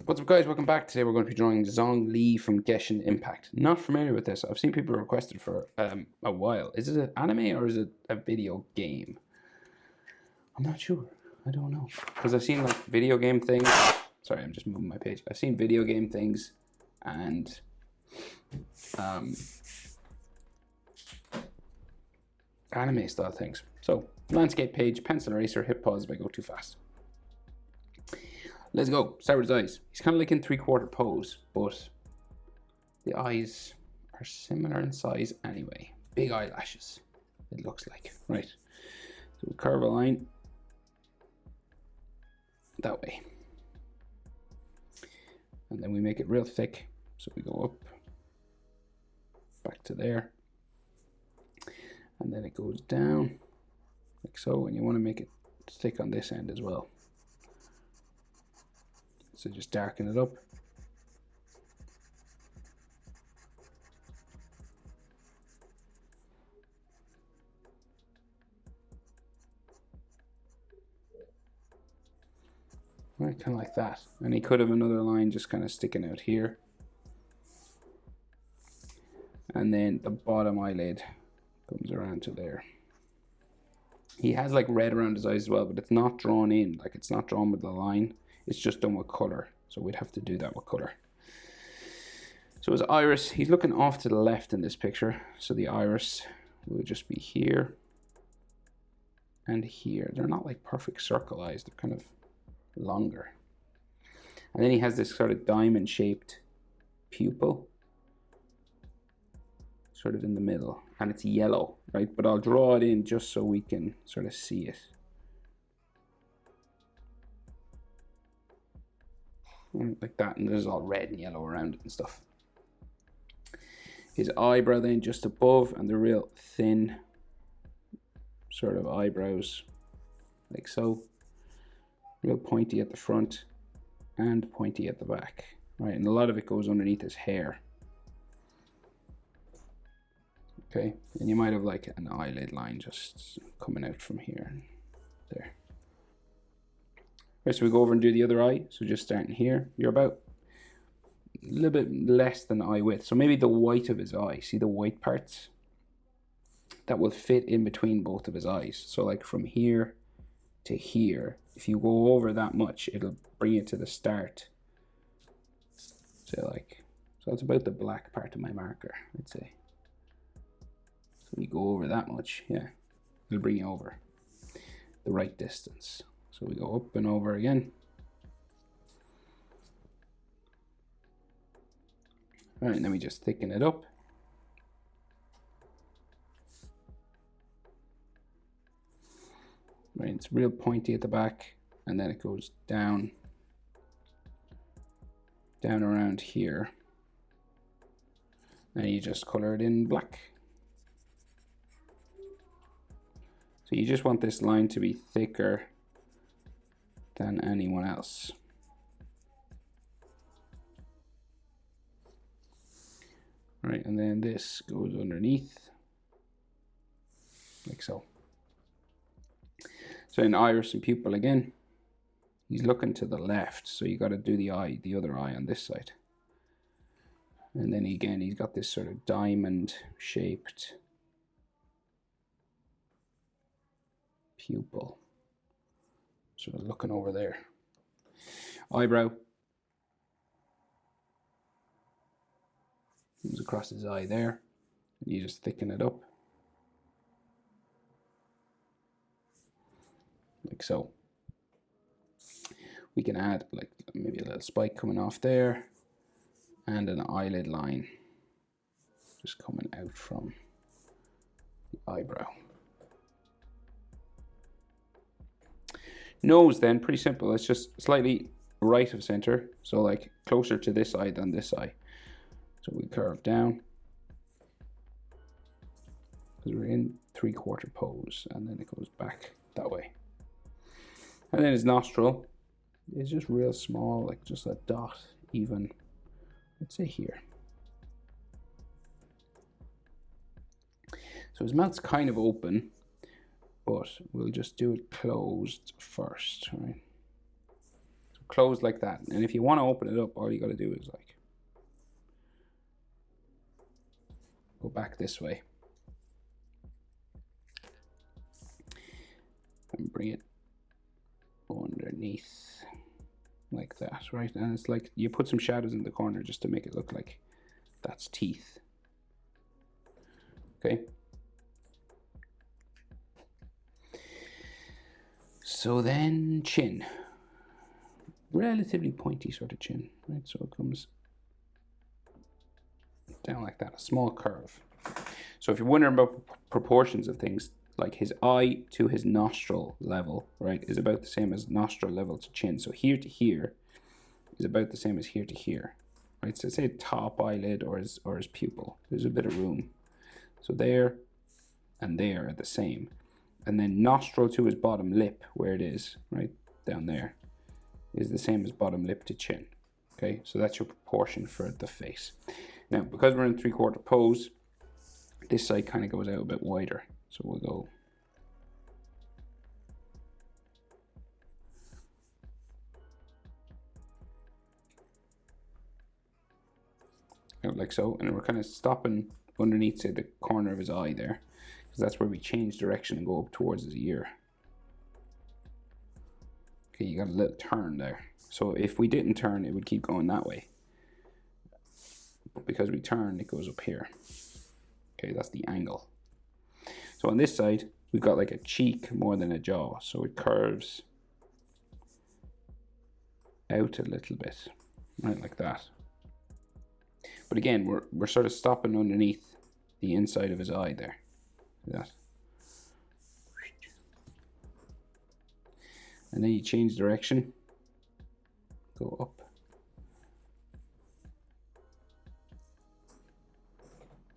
What's up guys, welcome back. Today we're going to be drawing Zhongli from Geshin Impact. Not familiar with this. I've seen people request it for a while. Is it an anime or is it a video game? I'm not sure. I don't know. Because I've seen like video game things. Sorry, I'm just moving my page. I've seen video game things and anime style things. So, landscape page, pencil eraser, hit pause if I go too fast. Let's go. Start with his eyes. He's kind of like in three-quarter pose, but the eyes are similar in size anyway. Big eyelashes, it looks like. Right. So we curve a line that way. And then we make it real thick. So we go up, back to there. And then it goes down, like so. And you want to make it thick on this end as well. So just darken it up. Right, kind of like that. And he could have another line just kind of sticking out here. And then the bottom eyelid comes around to there. He has like red around his eyes as well, but it's not drawn in. Like it's not drawn with the line. It's just done with color. So we'd have to do that with color. So his iris, he's looking off to the left in this picture. So the iris will just be here and here. They're not like perfect circle eyes. They're kind of longer. And then he has this sort of diamond shaped pupil sort of in the middle, and it's yellow, right? But I'll draw it in just so we can sort of see it. Like that, and there's all red and yellow around it and stuff. His eyebrow then just above, and the real thin sort of eyebrows, like so. Real pointy at the front and pointy at the back, right? And a lot of it goes underneath his hair. Okay, and you might have like an eyelid line just coming out from here and there. Right, so we go over and do the other eye. So just starting here, you're about a little bit less than eye width. So maybe the white of his eye, see the white parts? That will fit in between both of his eyes. So like from here to here, if you go over that much, it'll bring it to the start. So like, so that's about the black part of my marker, I'd say. So you go over that much, yeah, it'll bring you over the right distance. So we go up and over again. All right, and then we just thicken it up. Right, it's real pointy at the back, and then it goes down around here. And you just color it in black. So you just want this line to be thicker than anyone else. Right, and then this goes underneath, like so. So in iris and pupil again, he's looking to the left, so you got to do the other eye on this side. And then again, he's got this sort of diamond shaped pupil, sort of looking over there. Eyebrow comes across his eye there, and you just thicken it up like so. We can add like maybe a little spike coming off there and an eyelid line just coming out from the eyebrow. Nose then, pretty simple. It's just slightly right of center, so like closer to this eye than this eye. So we curve down because we're in three-quarter pose, and then it goes back that way. And then his nostril is just real small, like just a dot, even, let's say here. So his mouth's kind of open, but we'll just do it closed first, right? So closed like that. And if you want to open it up, all you got to do is like go back this way and bring it underneath like that, right? And it's like you put some shadows in the corner just to make it look like that's teeth. Okay. So then chin. Relatively pointy sort of chin, right? So it comes down like that, a small curve. So if you're wondering about proportions of things, like his eye to his nostril level, right, is about the same as nostril level to chin. So here to here is about the same as here to here, right? So say top eyelid or his pupil, there's a bit of room. So there and there are the same. And then nostril to his bottom lip, where it is, right, down there, is the same as bottom lip to chin. Okay, so that's your proportion for the face. Now, because we're in 3/4 pose, this side kind of goes out a bit wider. So we'll go out like so, and we're kind of stopping underneath, say, the corner of his eye there, because that's where we change direction and go up towards his ear. Okay, you got a little turn there. So if we didn't turn, it would keep going that way. But because we turn, it goes up here. Okay, that's the angle. So on this side, we've got like a cheek more than a jaw. So it curves out a little bit, right, like that. But again, we're sort of stopping underneath the inside of his eye there. Like that. And then you change direction, go up.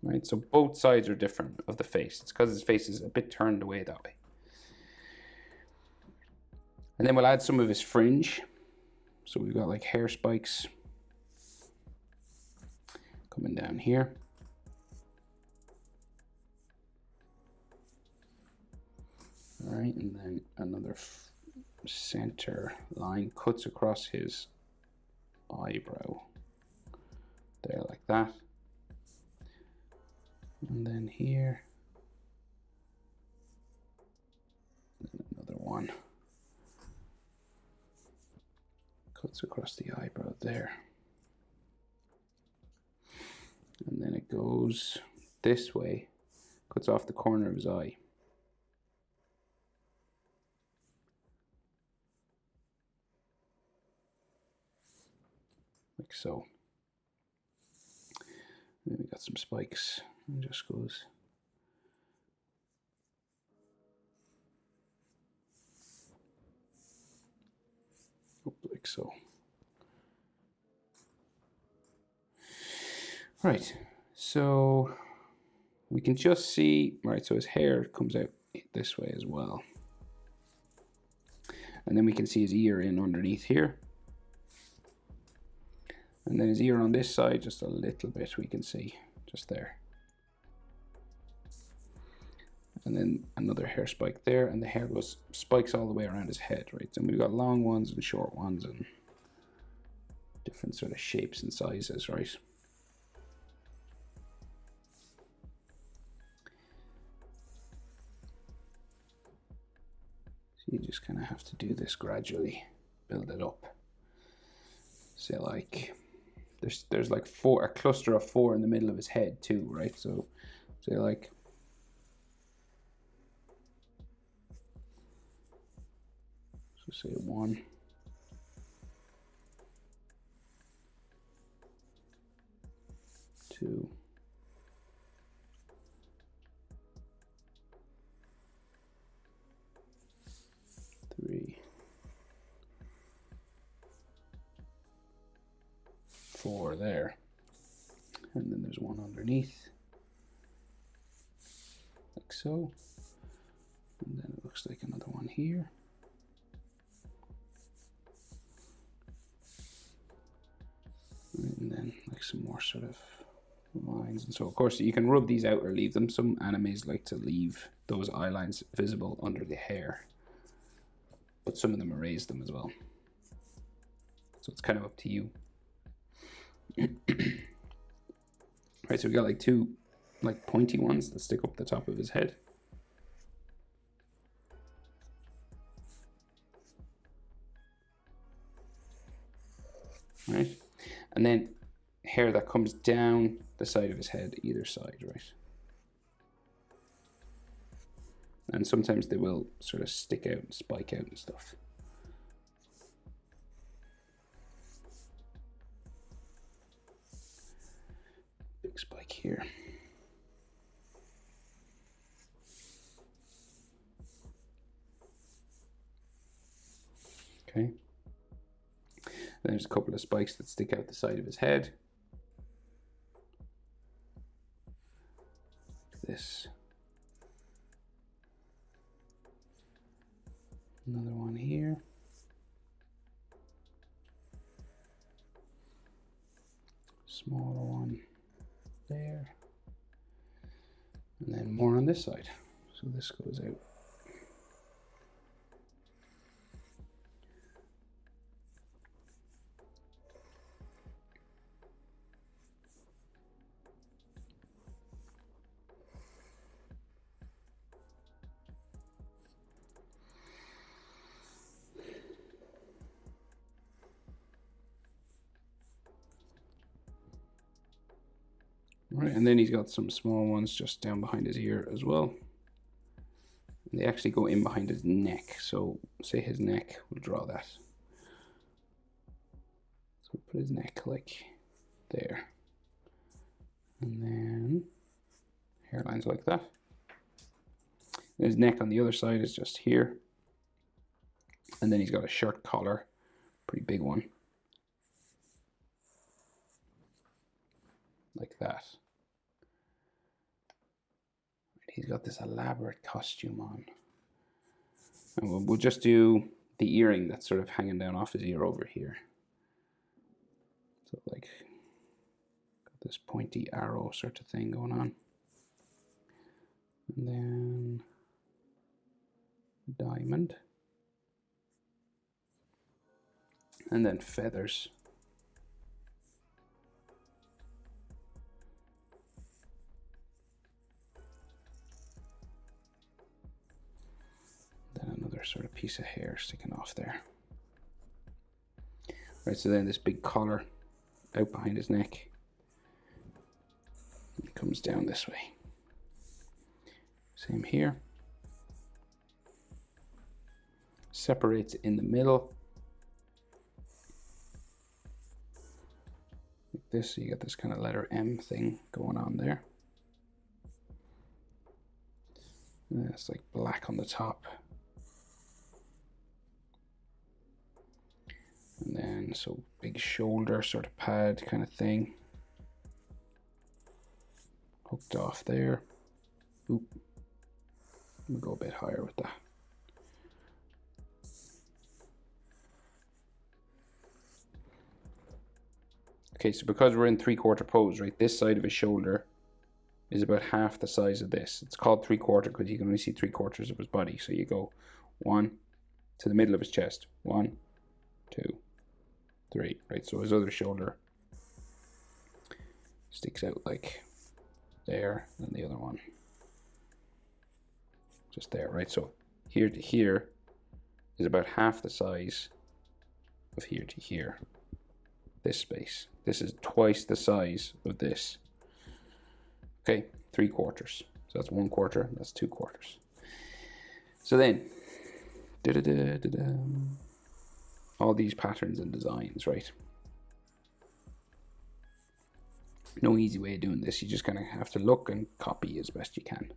Right, so both sides are different of the face. It's because his face is a bit turned away that way. And then we'll add some of his fringe. So we've got like hair spikes coming down here. All right, and then another center line cuts across his eyebrow there like that. And then here, and another one cuts across the eyebrow there. And then it goes this way, cuts off the corner of his eye. Like so. And then we got some spikes, and just goes up like so. Right, so we can just see, right, so his hair comes out this way as well. And then we can see his ear in underneath here. And then his ear on this side, just a little bit we can see, just there. And then another hair spike there, and the hair goes spikes all the way around his head, right? And we've got long ones and short ones and different sort of shapes and sizes, right? So you just kind of have to do this gradually, build it up. Say like, there's like a cluster of 4 in the middle of his head too, right? So say like, so say 1, 2, 3, 4 there, and then there's one underneath, like so, and then it looks like another one here, and then like some more sort of lines. And so of course you can rub these out or leave them. Some animes like to leave those eye lines visible under the hair, but some of them erase them as well. So it's kind of up to you. Right, so we got like two like pointy ones that stick up the top of his head. Right, and then hair that comes down the side of his head, either side, right? And sometimes they will sort of stick out and spike out and stuff. Big spike here. Okay. And there's a couple of spikes that stick out the side of his head. This. Another one here. Smaller one there. And then more on this side. So this goes out. Right, and then he's got some small ones just down behind his ear as well. And they actually go in behind his neck. So say his neck, we'll draw that. So we'll put his neck like there. And then hairlines like that. And his neck on the other side is just here. And then he's got a shirt collar, pretty big one. Like that. He's got this elaborate costume on. And we'll just do the earring that's sort of hanging down off his ear over here. So like, got this pointy arrow sort of thing going on. And then diamond. And then feathers. Then another sort of piece of hair sticking off there. Right, so then this big collar out behind his neck. It comes down this way. Same here. Separates in the middle. Like this, so you get this kind of letter M thing going on there. And it's like black on the top. And then, so big shoulder sort of pad kind of thing. Hooked off there. Oop. We'll go a bit higher with that. Okay, so because we're in 3/4 pose, right, this side of his shoulder is about half the size of this. It's called 3/4 because you can only see 3/4 of his body. So you go 1 to the middle of his chest. 1, 2, 3, right? So his other shoulder sticks out like there, and the other one just there, right? So here to here is about half the size of here to here. This space. This is twice the size of this. Okay, 3/4. So that's 1/4, that's 2/4. So then, all these patterns and designs, right? No easy way of doing this. You just kind of have to look and copy as best you can.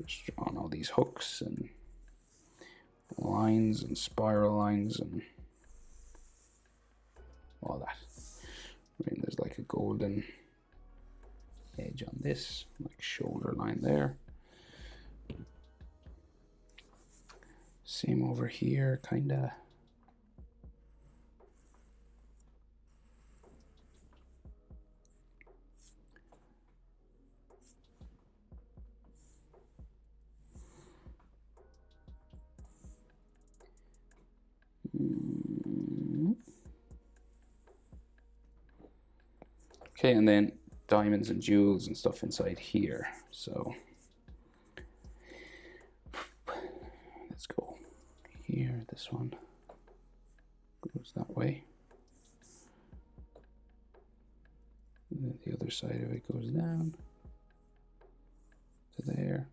Just drawing all these hooks and lines and spiral lines and all that. I mean, there's like a golden edge on this, like shoulder line there. Same over here, kinda. Okay, and then diamonds and jewels and stuff inside here. So let's go here. This one goes that way. And then the other side of it goes down to there.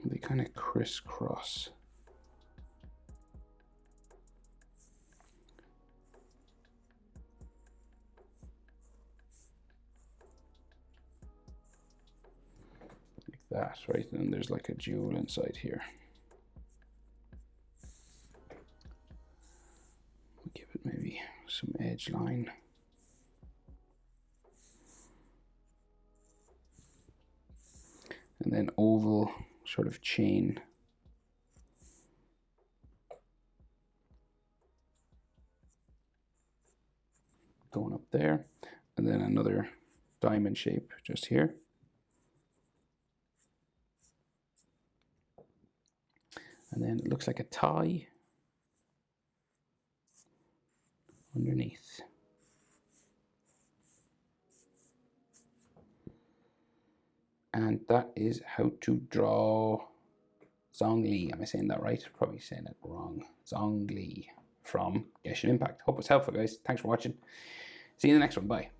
And they kind of crisscross. That, right? And then there's like a jewel inside here. We'll give it maybe some edge line. And then oval sort of chain. Going up there. And then another diamond shape just here. And then it looks like a tie underneath. And that is how to draw Zhongli. Am I saying that right? Probably saying it wrong. Zhongli from Geshin Impact. Hope it's helpful, guys. Thanks for watching. See you in the next one. Bye.